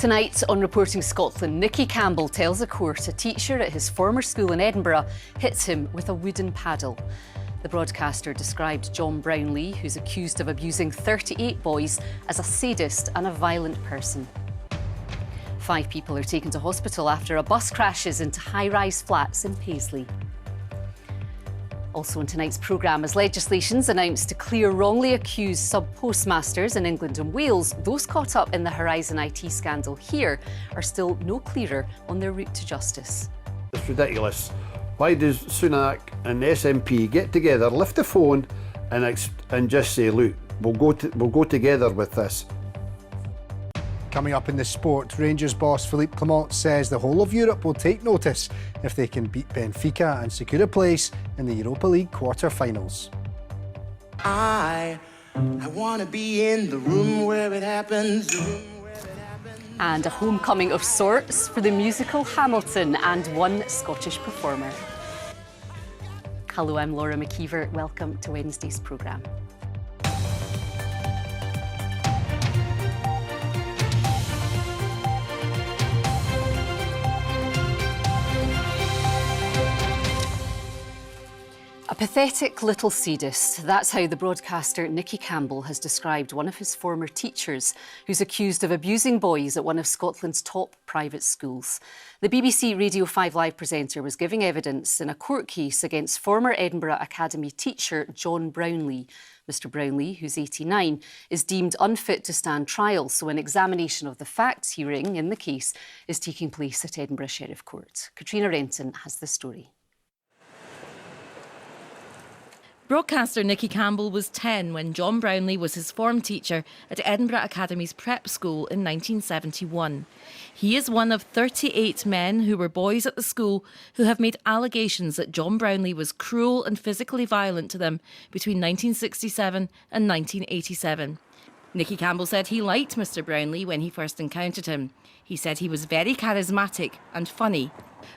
Tonight on Reporting Scotland, Nicky Campbell tells a court a teacher at his former school in Edinburgh hits him with a wooden paddle. The broadcaster described John Brownlee, who's accused of abusing 38 boys, as a sadist and a violent person. 5 people are taken to hospital after a bus crashes into high-rise flats in Paisley. Also in tonight's programme, as legislation's announced to clear wrongly accused sub-postmasters in England and Wales, those caught up in the Horizon IT scandal here are still no clearer on their route to justice. It's ridiculous. Why does Sunak and the SNP get together, lift the phone and just say, look, we'll go together with this? Coming up in the sport, Rangers boss Philippe Clement says the whole of Europe will take notice if they can beat Benfica and secure a place in the Europa League quarter-finals. I want to be in the room where it happens. And a homecoming of sorts for the musical Hamilton and one Scottish performer. Hello, I'm Laura McKeever. Welcome to Wednesday's programme. A pathetic little sadist. That's how the broadcaster Nicky Campbell has described one of his former teachers who's accused of abusing boys at one of Scotland's top private schools. The BBC Radio 5 Live presenter was giving evidence in a court case against former Edinburgh Academy teacher John Brownlee. Mr Brownlee, who's 89, is deemed unfit to stand trial, so an examination of the facts hearing in the case is taking place at Edinburgh Sheriff Court. Katrina Renton has the story. Broadcaster Nicky Campbell was 10 when John Brownlee was his form teacher at Edinburgh Academy's prep school in 1971. He is one of 38 men who were boys at the school who have made allegations that John Brownlee was cruel and physically violent to them between 1967 and 1987. Nicky Campbell said he liked Mr Brownlee when he first encountered him. He said he was very charismatic and funny.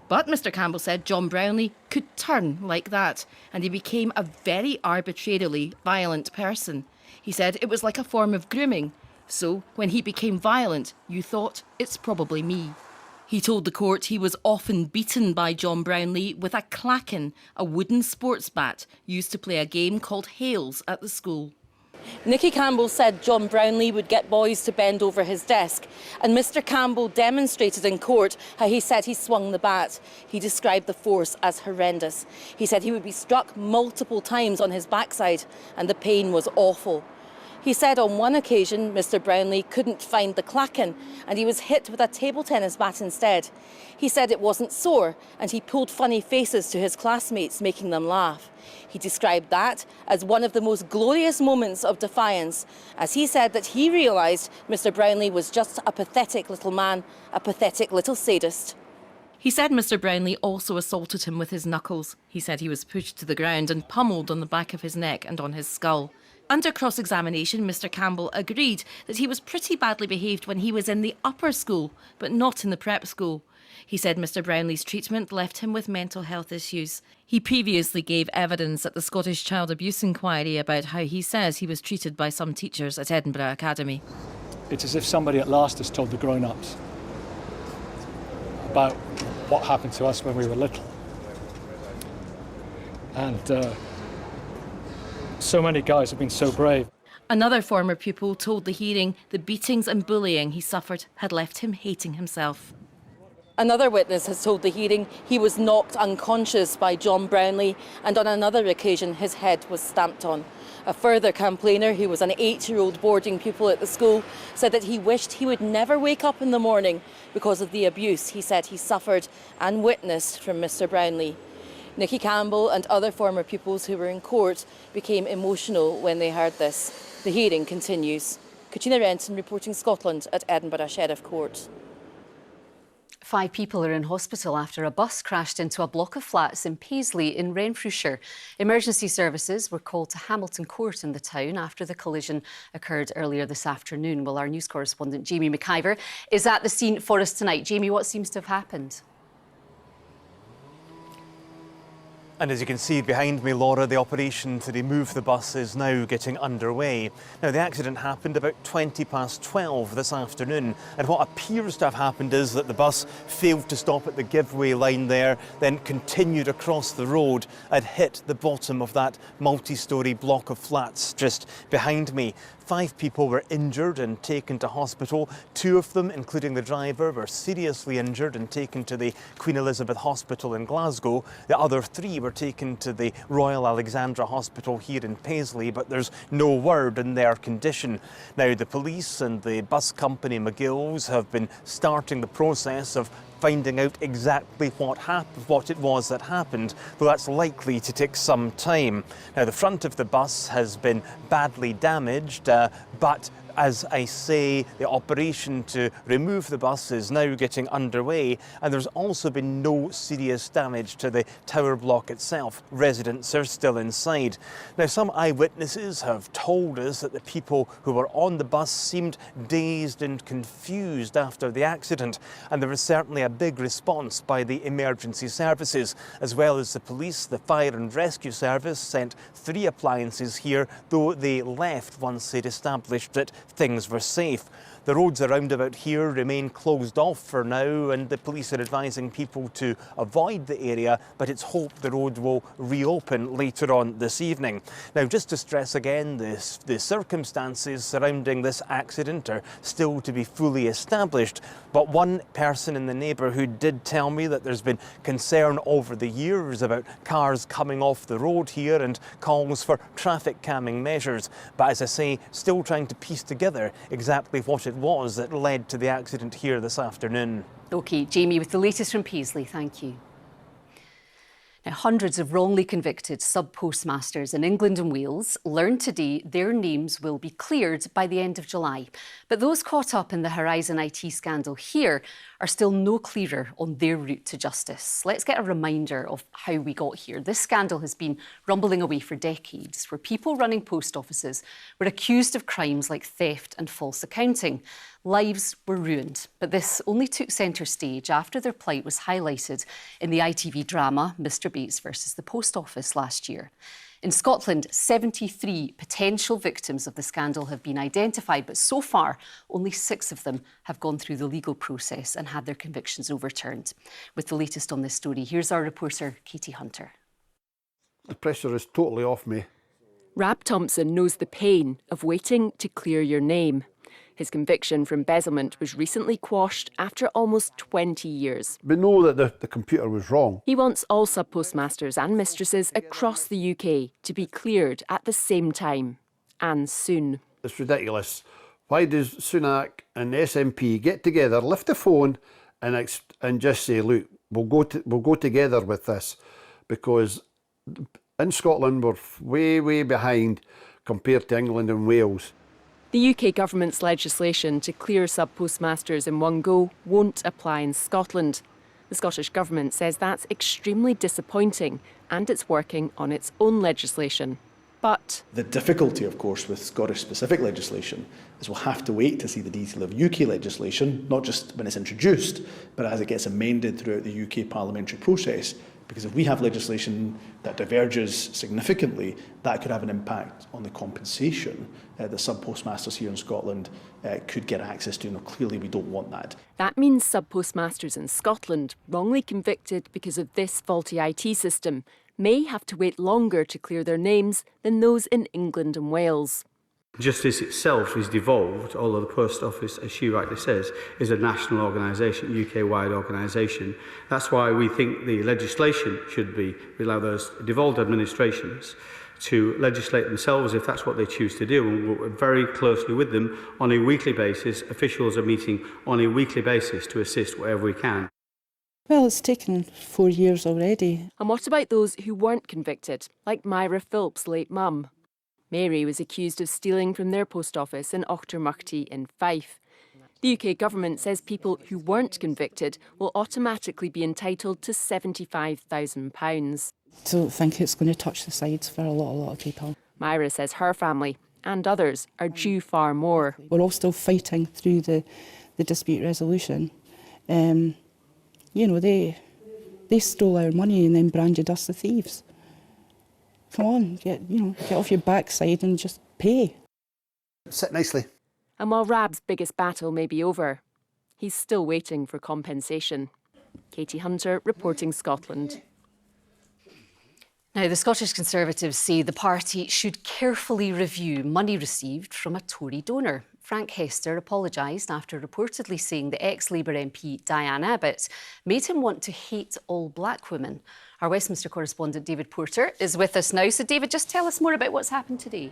But Mr Campbell said John Brownlee could turn like that and he became a very arbitrarily violent person. He said it was like a form of grooming. So when he became violent, you thought, it's probably me. He told the court he was often beaten by John Brownlee with a clachan, a wooden sports bat used to play a game called Hales at the school. Nicky Campbell said John Brownlee would get boys to bend over his desk, and Mr Campbell demonstrated in court how he said he swung the bat. He described the force as horrendous. He said he would be struck multiple times on his backside and the pain was awful. He said on one occasion Mr Brownlee couldn't find the clachan and he was hit with a table tennis bat instead. He said it wasn't sore and he pulled funny faces to his classmates, making them laugh. He described that as one of the most glorious moments of defiance, as he said that he realised Mr Brownlee was just a pathetic little man, a pathetic little sadist. He said Mr Brownlee also assaulted him with his knuckles. He said he was pushed to the ground and pummelled on the back of his neck and on his skull. Under cross-examination, Mr Campbell agreed that he was pretty badly behaved when he was in the upper school, but not in the prep school. He said Mr Brownlee's treatment left him with mental health issues. He previously gave evidence at the Scottish Child Abuse Inquiry about how he says he was treated by some teachers at Edinburgh Academy. It's as if somebody at last has told the grown-ups about what happened to us when we were little. And so many guys have been so brave. Another former pupil told the hearing the beatings and bullying he suffered had left him hating himself. Another witness has told the hearing he was knocked unconscious by John Brownlee and on another occasion his head was stamped on. A further complainer, who was an 8-year-old boarding pupil at the school, said that he wished he would never wake up in the morning because of the abuse he said he suffered and witnessed from Mr Brownlee. Nicky Campbell and other former pupils who were in court became emotional when they heard this. The hearing continues. Katrina Renton reporting Scotland at Edinburgh Sheriff Court. 5 people are in hospital after a bus crashed into a block of flats in Paisley in Renfrewshire. Emergency services were called to Hamilton Court in the town after the collision occurred earlier this afternoon. Well, our news correspondent Jamie McIver is at the scene for us tonight. Jamie, what seems to have happened? And as you can see behind me, Laura, the operation to remove the bus is now getting underway. Now, the accident happened about 12 this afternoon, and what appears to have happened is that the bus failed to stop at the giveaway line there, then continued across the road and hit the bottom of that multi-storey block of flats just behind me. 5 people were injured and taken to hospital. 2 of them, including the driver, were seriously injured and taken to the Queen Elizabeth Hospital in Glasgow. The other 3 were taken to the Royal Alexandra Hospital here in Paisley, but there's no word in their condition. Now, the police and the bus company McGill's have been starting the process of finding out exactly what it was that happened, though that's likely to take some time. Now, the front of the bus has been badly damaged, but as I say, the operation to remove the bus is now getting underway, and there's also been no serious damage to the tower block itself. Residents are still inside. Now, some eyewitnesses have told us that the people who were on the bus seemed dazed and confused after the accident, and there was certainly a big response by the emergency services, as well as the police. The fire and rescue service sent 3 appliances here, though they left once they'd established that things were safe. The roads around about here remain closed off for now, and the police are advising people to avoid the area, but it's hoped the road will reopen later on this evening. Now, just to stress again, the circumstances surrounding this accident are still to be fully established, but one person in the neighbourhood did tell me that there's been concern over the years about cars coming off the road here and calls for traffic calming measures. But as I say, still trying to piece together exactly what it was that led to the accident here this afternoon. OK, Jamie, with the latest from Paisley, thank you. Now, hundreds of wrongly convicted sub-postmasters in England and Wales learned today their names will be cleared by the end of July. But those caught up in the Horizon IT scandal here are still no clearer on their route to justice. Let's get a reminder of how we got here. This scandal has been rumbling away for decades, where people running post offices were accused of crimes like theft and false accounting. Lives were ruined, but this only took centre stage after their plight was highlighted in the ITV drama Mr Bates versus the Post Office last year. In Scotland, 73 potential victims of the scandal have been identified, but so far only 6 of them have gone through the legal process and had their convictions overturned. With the latest on this story, here's our reporter Katie Hunter. The pressure is totally off me. Rab Thompson knows the pain of waiting to clear your name. His conviction for embezzlement was recently quashed after almost 20 years. We know that the computer was wrong. He wants all sub-postmasters and mistresses across the UK to be cleared at the same time, and soon. It's ridiculous. Why does Sunak and the SNP get together, lift the phone and just say, look, we'll go together with this? Because in Scotland we're way behind compared to England and Wales. The UK government's legislation to clear sub-postmasters in one go won't apply in Scotland. The Scottish Government says that's extremely disappointing and it's working on its own legislation. But the difficulty, of course, with Scottish-specific legislation is we'll have to wait to see the detail of UK legislation, not just when it's introduced, but as it gets amended throughout the UK parliamentary process. Because if we have legislation that diverges significantly, that could have an impact on the compensation that sub-postmasters here in Scotland could get access to. And clearly we don't want that. That means sub-postmasters in Scotland, wrongly convicted because of this faulty IT system, may have to wait longer to clear their names than those in England and Wales. Justice itself is devolved, although the Post Office, as she rightly says, is a national organisation, UK-wide organisation. That's why we think the legislation should be, we allow those devolved administrations to legislate themselves if that's what they choose to do, and we'll work very closely with them on a weekly basis. Officials are meeting on a weekly basis to assist wherever we can. Well, it's taken 4 years already. And what about those who weren't convicted, like Myra Philp's late mum? Mary was accused of stealing from their post office in Auchtermuchty in Fife. The UK government says people who weren't convicted will automatically be entitled to £75,000. I don't think it's going to touch the sides for a lot of people. Myra says her family and others are due far more. We're all still fighting through the dispute resolution. You know, they stole our money and then branded us the thieves. Come on, get off your backside and just pay. Sit nicely. And while Rab's biggest battle may be over, he's still waiting for compensation. Katie Hunter, reporting Scotland. Now, the Scottish Conservatives say the party should carefully review money received from a Tory donor. Frank Hester apologised after reportedly saying the ex-Labour MP Diane Abbott made him want to hate all black women. Our Westminster correspondent David Porter is with us now. So, David, just tell us more about what's happened today.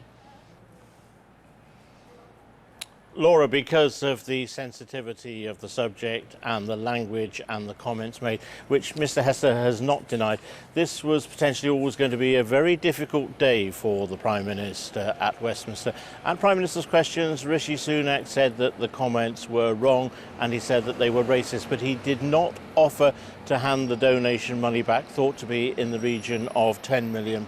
Laura, because of the sensitivity of the subject and the language and the comments made, which Mr Hester has not denied, this was potentially always going to be a very difficult day for the Prime Minister at Westminster. At Prime Minister's questions, Rishi Sunak said that the comments were wrong and he said that they were racist, but he did not offer to hand the donation money back, thought to be in the region of £10 million.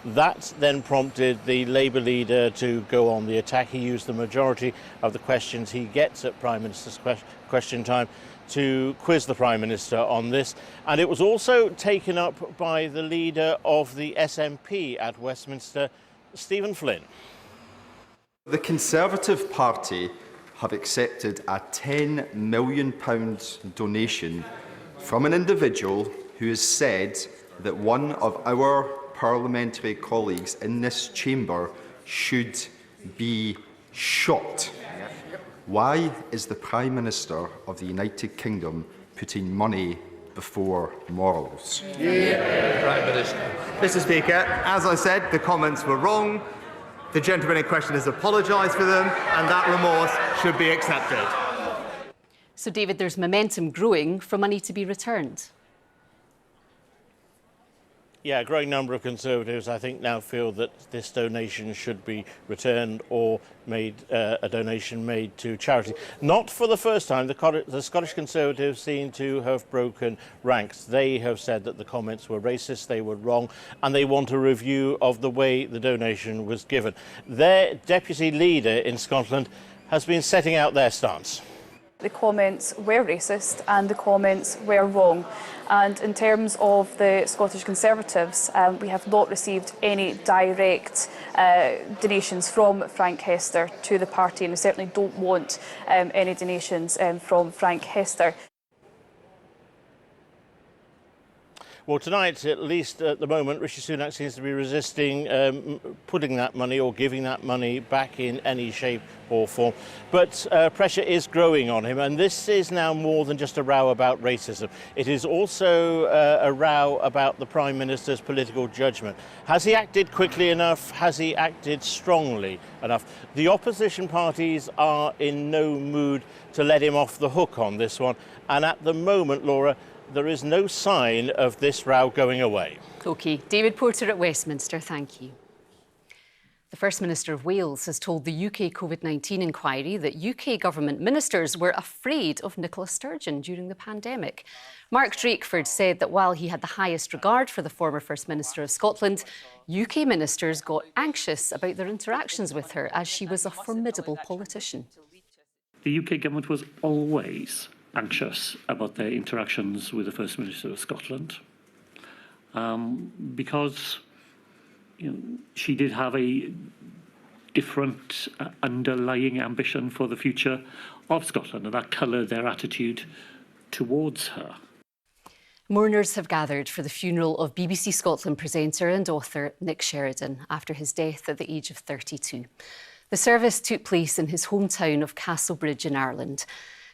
That then prompted the Labour leader to go on the attack. He used the majority of the questions he gets at Prime Minister's question time to quiz the Prime Minister on this. And it was also taken up by the leader of the SNP at Westminster, Stephen Flynn. The Conservative Party have accepted a £10 million donation from an individual who has said that one of our parliamentary colleagues in this chamber should be shot. Why is the Prime Minister of the United Kingdom putting money before morals? Prime Minister. Mr Speaker, as I said, the comments were wrong. The gentleman in question has apologised for them, and that remorse should be accepted. So, David, there's momentum growing for money to be returned. Yeah, a growing number of Conservatives, I think, now feel that this donation should be returned or made a donation made to charity. Not for the first time. The Scottish Conservatives seem to have broken ranks. They have said that the comments were racist, they were wrong, and they want a review of the way the donation was given. Their deputy leader in Scotland has been setting out their stance. The comments were racist and the comments were wrong. And in terms of the Scottish Conservatives, we have not received any direct donations from Frank Hester to the party, and we certainly don't want any donations from Frank Hester. Well, tonight, at least at the moment, Rishi Sunak seems to be resisting putting that money or giving that money back in any shape or form. But pressure is growing on him, and this is now more than just a row about racism. It is also a row about the Prime Minister's political judgment. Has he acted quickly enough? Has he acted strongly enough? The opposition parties are in no mood to let him off the hook on this one, and at the moment, Laura, there is no sign of this row going away. OK. David Porter at Westminster, thank you. The First Minister of Wales has told the UK COVID-19 inquiry that UK government ministers were afraid of Nicola Sturgeon during the pandemic. Mark Drakeford said that while he had the highest regard for the former First Minister of Scotland, UK ministers got anxious about their interactions with her as she was a formidable politician. The UK government was always anxious about their interactions with the First Minister of Scotland because she did have a different underlying ambition for the future of Scotland, and that coloured their attitude towards her. Mourners have gathered for the funeral of BBC Scotland presenter and author Nick Sheridan after his death at the age of 32. The service took place in his hometown of Castlebridge in Ireland.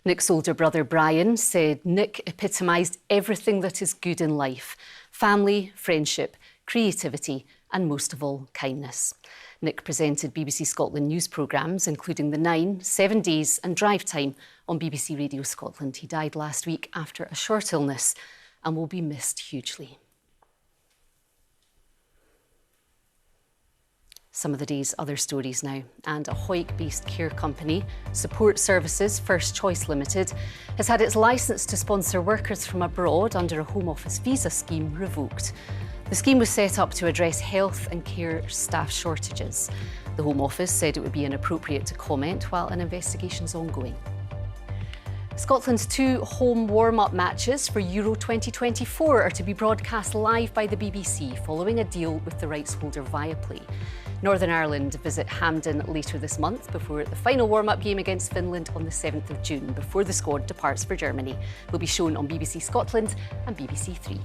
Nick's older brother Brian said Nick epitomised everything that is good in life: family, friendship, creativity and most of all, kindness. Nick presented BBC Scotland news programmes including The 9, 7 Days and Drive Time on BBC Radio Scotland. He died last week after a short illness and will be missed hugely. Some of the day's other stories now. And a Hawick-based care company, Support Services First Choice Limited, has had its licence to sponsor workers from abroad under a Home Office visa scheme revoked. The scheme was set up to address health and care staff shortages. The Home Office said it would be inappropriate to comment while an investigation is ongoing. Scotland's 2 home warm-up matches for Euro 2024 are to be broadcast live by the BBC following a deal with the rights holder Viaplay. Northern Ireland visit Hampden later this month before the final warm-up game against Finland on the 7th of June, before the squad departs for Germany. They'll be shown on BBC Scotland and BBC Three.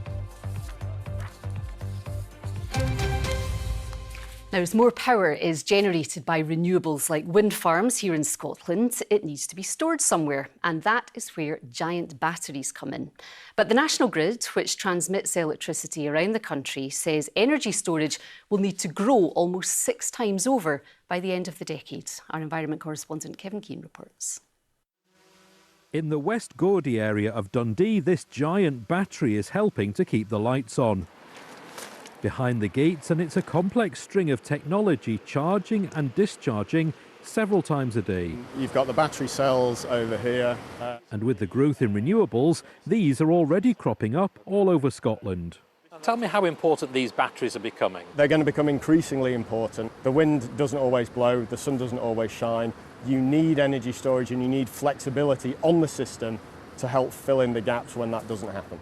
Now, as more power is generated by renewables like wind farms here in Scotland, it needs to be stored somewhere, and that is where giant batteries come in. But the National Grid, which transmits electricity around the country, says energy storage will need to grow almost 6 times over by the end of the decade. Our environment correspondent Kevin Keane reports. In the West Gordie area of Dundee, this giant battery is helping to keep the lights on. Behind the gates, and it's a complex string of technology charging and discharging several times a day. You've got the battery cells over here. And with the growth in renewables, these are already cropping up all over Scotland. Tell me how important these batteries are becoming. They're going to become increasingly important. The wind doesn't always blow, the sun doesn't always shine. You need energy storage and you need flexibility on the system to help fill in the gaps when that doesn't happen.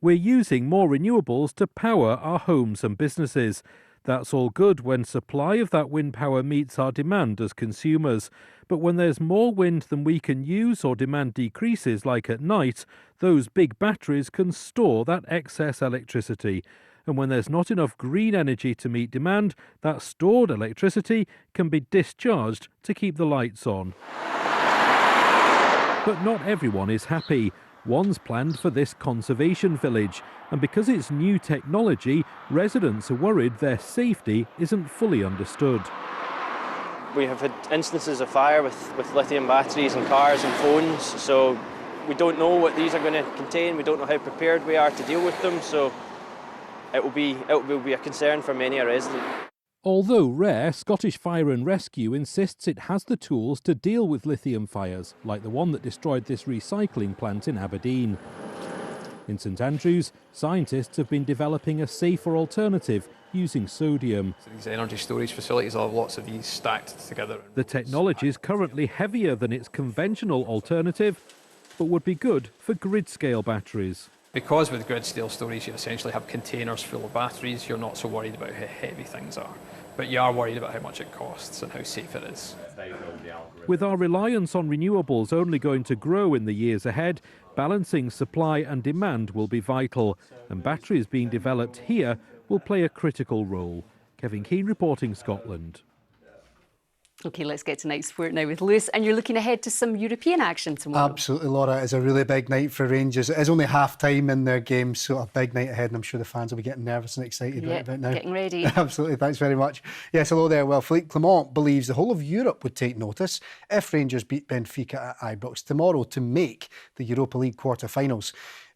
We're using more renewables to power our homes and businesses. That's all good when supply of that wind power meets our demand as consumers. But when there's more wind than we can use or demand decreases, like at night, those big batteries can store that excess electricity. And when there's not enough green energy to meet demand, that stored electricity can be discharged to keep the lights on. But not everyone is happy. One's planned for this conservation village, and because it's new technology, residents are worried their safety isn't fully understood. We have had instances of fire with lithium batteries in cars and phones, so we don't know what these are going to contain, we don't know how prepared we are to deal with them, so it will be a concern for many a resident. Although rare, Scottish Fire and Rescue insists it has the tools to deal with lithium fires, like the one that destroyed this recycling plant in Aberdeen. In St Andrews, scientists have been developing a safer alternative using sodium. So these energy storage facilities have lots of these stacked together. The technology is currently heavier than its conventional alternative, but would be good for grid-scale batteries. Because with grid-scale storage you essentially have containers full of batteries, you're not so worried about how heavy things are. But you are worried about how much it costs and how safe it is. With our reliance on renewables only going to grow in the years ahead, balancing supply and demand will be vital, and batteries being developed here will play a critical role. Kevin Keane reporting, Scotland. OK, let's get to night sport now with Lewis, and you're looking ahead to some European action tomorrow. Absolutely, Laura. It's a really big night for Rangers. It is only half-time in their game, so a big night ahead, and I'm sure the fans will be getting nervous and excited right about now. Getting ready. Absolutely, thanks very much. Yes, hello there. Well, Philippe Clement believes the whole of Europe would take notice if Rangers beat Benfica at Ibrox tomorrow to make the Europa League quarter-finals.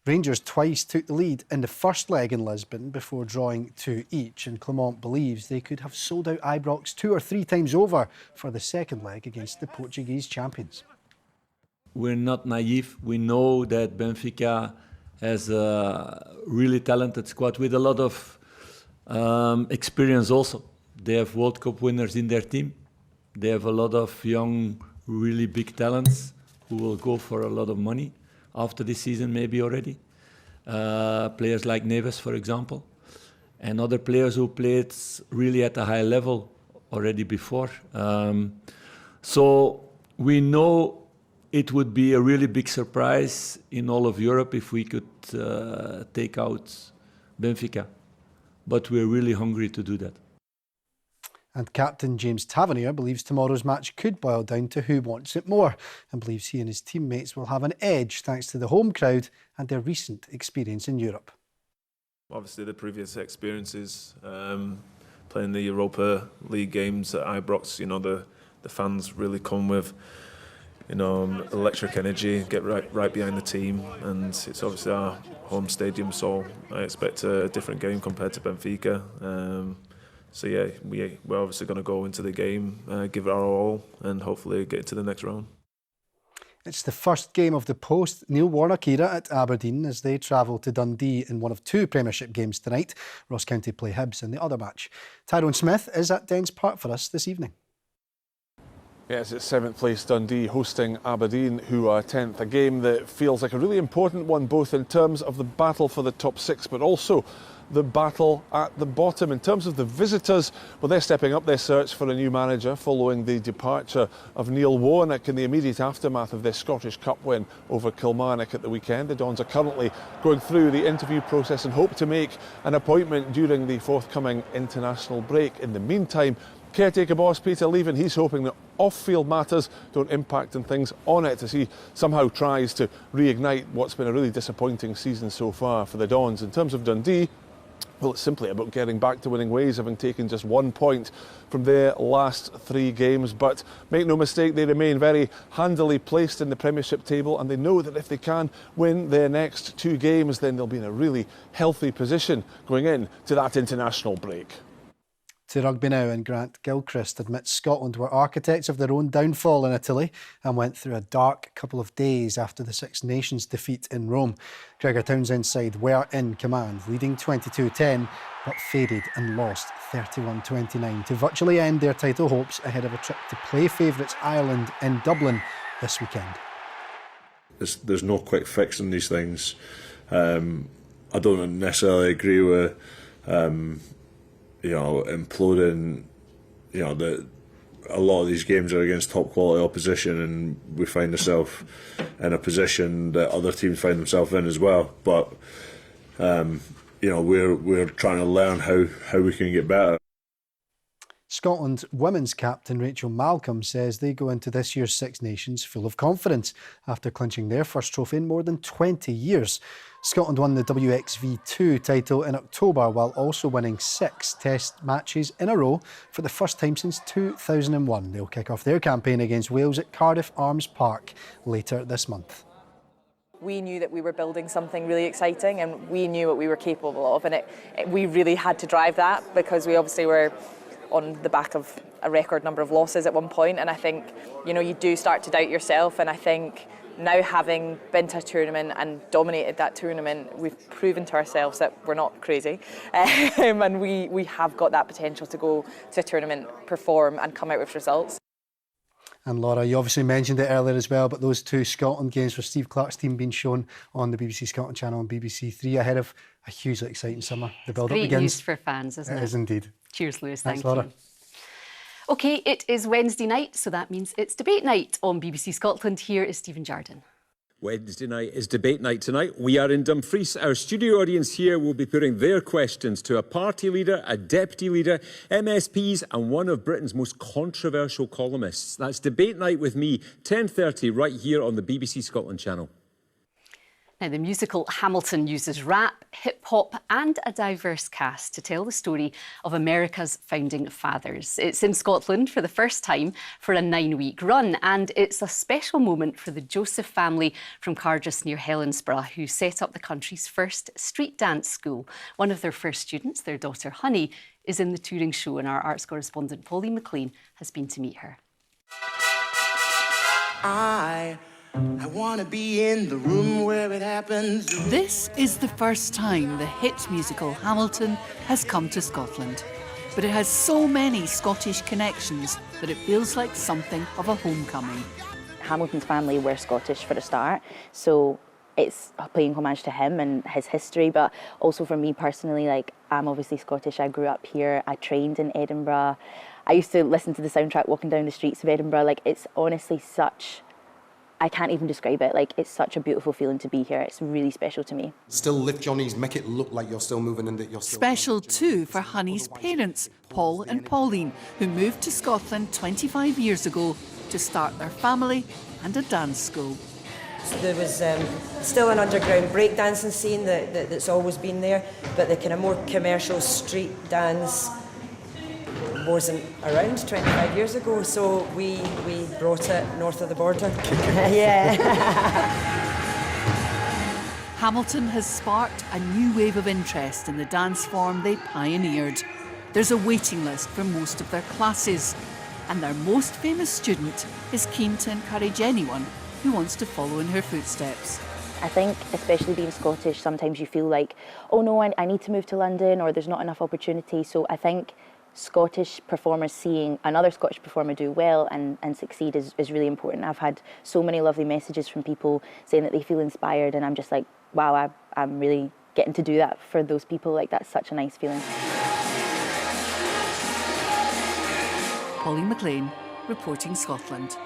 Rangers twice took the lead in the first leg in Lisbon before drawing 2 each, and Clement believes they could have sold out Ibrox 2 or 3 times over for the second leg against the Portuguese champions. We're not naive. We know that Benfica has a really talented squad with a lot of experience also. They have World Cup winners in their team. They have a lot of young, really big talents who will go for a lot of money after this season, maybe already. Players like Neves, for example, and other players who played really at a high level already before. So we know it would be a really big surprise in all of Europe if we could take out Benfica. But we're really hungry to do that. And captain James Tavernier believes tomorrow's match could boil down to who wants it more, and believes he and his teammates will have an edge thanks to the home crowd and their recent experience in Europe. Obviously the previous experiences, playing the Europa League games at Ibrox, you know, the fans really come with, you know, electric energy, get right behind the team, and it's obviously our home stadium, so I expect a different game compared to Benfica. So yeah, we're obviously going to go into the game, give it our all, and hopefully get to the next round. It's the first game of the post-Neil Warnock era at Aberdeen as they travel to Dundee in one of 2 Premiership games tonight. Ross County play Hibs in the other match. Tyrone Smith is at Dens Park for us this evening. Yes, it's 7th place Dundee hosting Aberdeen, who are 10th. A game that feels like a really important one, both in terms of the battle for the top 6, but also the battle at the bottom. In terms of the visitors, well, they're stepping up their search for a new manager following the departure of Neil Warnock in the immediate aftermath of their Scottish Cup win over Kilmarnock at the weekend. The Dons are currently going through the interview process and hope to make an appointment during the forthcoming international break. In the meantime, caretaker boss Peter Leven, he's hoping that off-field matters don't impact on things on it as he somehow tries to reignite what's been a really disappointing season so far for the Dons. In terms of Dundee, well, it's simply about getting back to winning ways, having taken just 1 point from their last 3 games. But make no mistake, they remain very handily placed in the Premiership table, and they know that if they can win their next 2 games, then they'll be in a really healthy position going into that international break. To rugby now, and Grant Gilchrist admits Scotland were architects of their own downfall in Italy and went through a dark couple of days after the Six Nations defeat in Rome. Gregor Townsend's side were in command, leading 22-10, but faded and lost 31-29 to virtually end their title hopes ahead of a trip to play favourites Ireland in Dublin this weekend. There's no quick fix on these things. I don't necessarily agree with imploding, that a lot of these games are against top quality opposition, and we find ourselves in a position that other teams find themselves in as well. But we're trying to learn how we can get better. Scotland women's captain Rachel Malcolm says they go into this year's Six Nations full of confidence after clinching their first trophy in more than 20 years. Scotland won the WXV2 title in October while also winning 6 test matches in a row for the first time since 2001. They'll kick off their campaign against Wales at Cardiff Arms Park later this month. We knew that we were building something really exciting, and we knew what we were capable of, and we really had to drive that because we obviously were on the back of a record number of losses at one point, and I think you do start to doubt yourself, and I think now having been to a tournament and dominated that tournament, we've proven to ourselves that we're not crazy, and we have got that potential to go to a tournament, perform and come out with results. And Laura, you obviously mentioned it earlier as well, but those 2 Scotland games for Steve Clarke's team being shown on the BBC Scotland channel and BBC Three ahead of a hugely exciting summer. The build-up begins. Great news for fans, isn't it? It is indeed. Cheers, Lewis. Thanks, Thank Laura. you. OK, it is Wednesday night, so that means it's debate night on BBC Scotland. Here is Stephen Jardine. Wednesday night is debate night tonight. We are in Dumfries. Our studio audience here will be putting their questions to a party leader, a deputy leader, MSPs and one of Britain's most controversial columnists. That's debate night with me, 10:30 right here on the BBC Scotland channel. Now, the musical Hamilton uses rap, hip-hop and a diverse cast to tell the story of America's founding fathers. It's in Scotland for the first time for a 9-week run, and it's a special moment for the Joseph family from Cardiff near Helensburgh, who set up the country's first street dance school. One of their first students, their daughter Honey, is in the touring show, and our arts correspondent Pauline McLean has been to meet her. I want to be in the room where it happens. This is the first time the hit musical Hamilton has come to Scotland. But it has so many Scottish connections that it feels like something of a homecoming. Hamilton's family were Scottish for a start, so it's paying homage to him and his history, but also for me personally, I'm obviously Scottish. I grew up here, I trained in Edinburgh. I used to listen to the soundtrack walking down the streets of Edinburgh. It's honestly I can't even describe it. It's such a beautiful feeling to be here. It's really special to me. Still lift your knees, make it look like you're still moving and that you're still... Special too for Honey's parents, Paul and Pauline, who moved to Scotland 25 years ago to start their family and a dance school. So there was still an underground breakdancing scene that's always been there, but the kind of more commercial street dance wasn't around 25 years ago, so we brought it north of the border. Yeah. Hamilton has sparked a new wave of interest in the dance form they pioneered. There's a waiting list for most of their classes, and their most famous student is keen to encourage anyone who wants to follow in her footsteps. I think, especially being Scottish, sometimes you feel like, oh no, I need to move to London, or there's not enough opportunity. So I think Scottish performers seeing another Scottish performer do well and succeed is really important. I've had so many lovely messages from people saying that they feel inspired, and I'm just like, wow, I'm really getting to do that for those people. Like, that's such a nice feeling. Pauline McLean, reporting Scotland.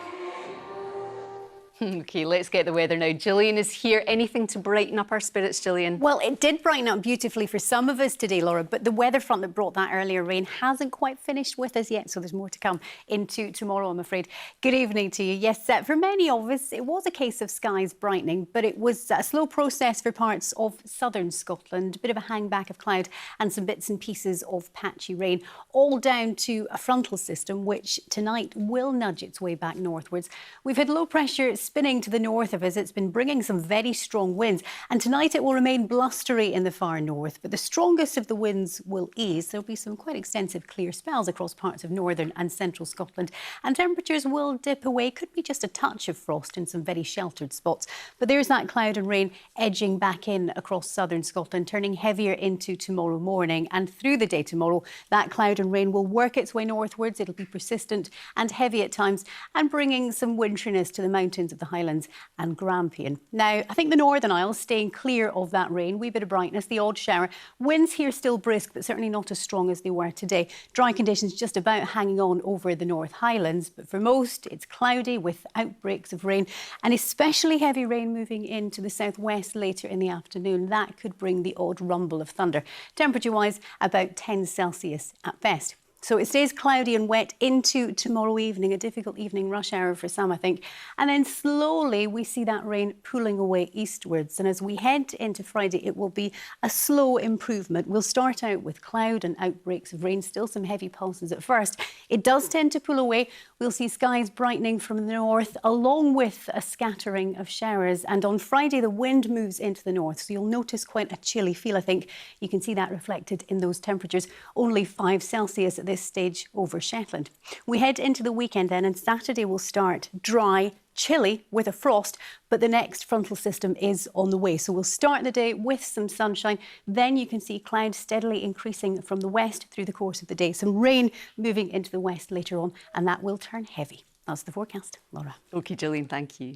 OK, let's get the weather now. Gillian is here. Anything to brighten up our spirits, Gillian? Well, it did brighten up beautifully for some of us today, Laura, but the weather front that brought that earlier rain hasn't quite finished with us yet, so there's more to come into tomorrow, I'm afraid. Good evening to you. Yes, for many of us, it was a case of skies brightening, but it was a slow process for parts of southern Scotland, a bit of a hangback of cloud and some bits and pieces of patchy rain, all down to a frontal system, which tonight will nudge its way back northwards. We've had low pressure spinning to the north of us. It's been bringing some very strong winds, and tonight it will remain blustery in the far north, but the strongest of the winds will ease. There'll be some quite extensive clear spells across parts of northern and central Scotland, and temperatures will dip away. Could be just a touch of frost in some very sheltered spots, but there's that cloud and rain edging back in across southern Scotland, turning heavier into tomorrow morning, and through the day tomorrow that cloud and rain will work its way northwards. It'll be persistent and heavy at times, and bringing some winteriness to the mountains of the Highlands and Grampian. Now, I think the Northern Isles staying clear of that rain, wee bit of brightness, the odd shower. Winds here still brisk, but certainly not as strong as they were today. Dry conditions just about hanging on over the North Highlands, but for most it's cloudy with outbreaks of rain, and especially heavy rain moving into the southwest later in the afternoon. That could bring the odd rumble of thunder. Temperature-wise, about 10 Celsius at best. So it stays cloudy and wet into tomorrow evening, a difficult evening rush hour for some, I think. And then slowly we see that rain pulling away eastwards. And as we head into Friday, it will be a slow improvement. We'll start out with cloud and outbreaks of rain, still some heavy pulses at first. It does tend to pull away. We'll see skies brightening from the north, along with a scattering of showers. And on Friday, the wind moves into the north. So you'll notice quite a chilly feel, I think. You can see that reflected in those temperatures. Only 5 Celsius at this stage over Shetland. We head into the weekend then, and Saturday will start dry, chilly with a frost, but the next frontal system is on the way. So we'll start the day with some sunshine. Then you can see clouds steadily increasing from the west through the course of the day. Some rain moving into the west later on, and that will turn heavy. That's the forecast. Laura. OK, Gillian, thank you.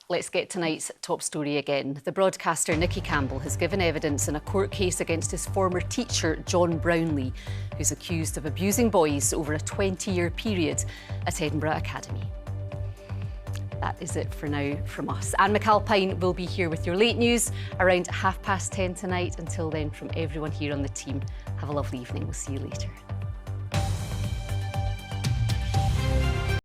Let's get tonight's top story again. The broadcaster Nicky Campbell has given evidence in a court case against his former teacher, John Brownlee, who's accused of abusing boys over a 20-year period at Edinburgh Academy. That is it for now from us. Anne McAlpine will be here with your late news around 10:30 tonight. Until then, from everyone here on the team, have a lovely evening. We'll see you later.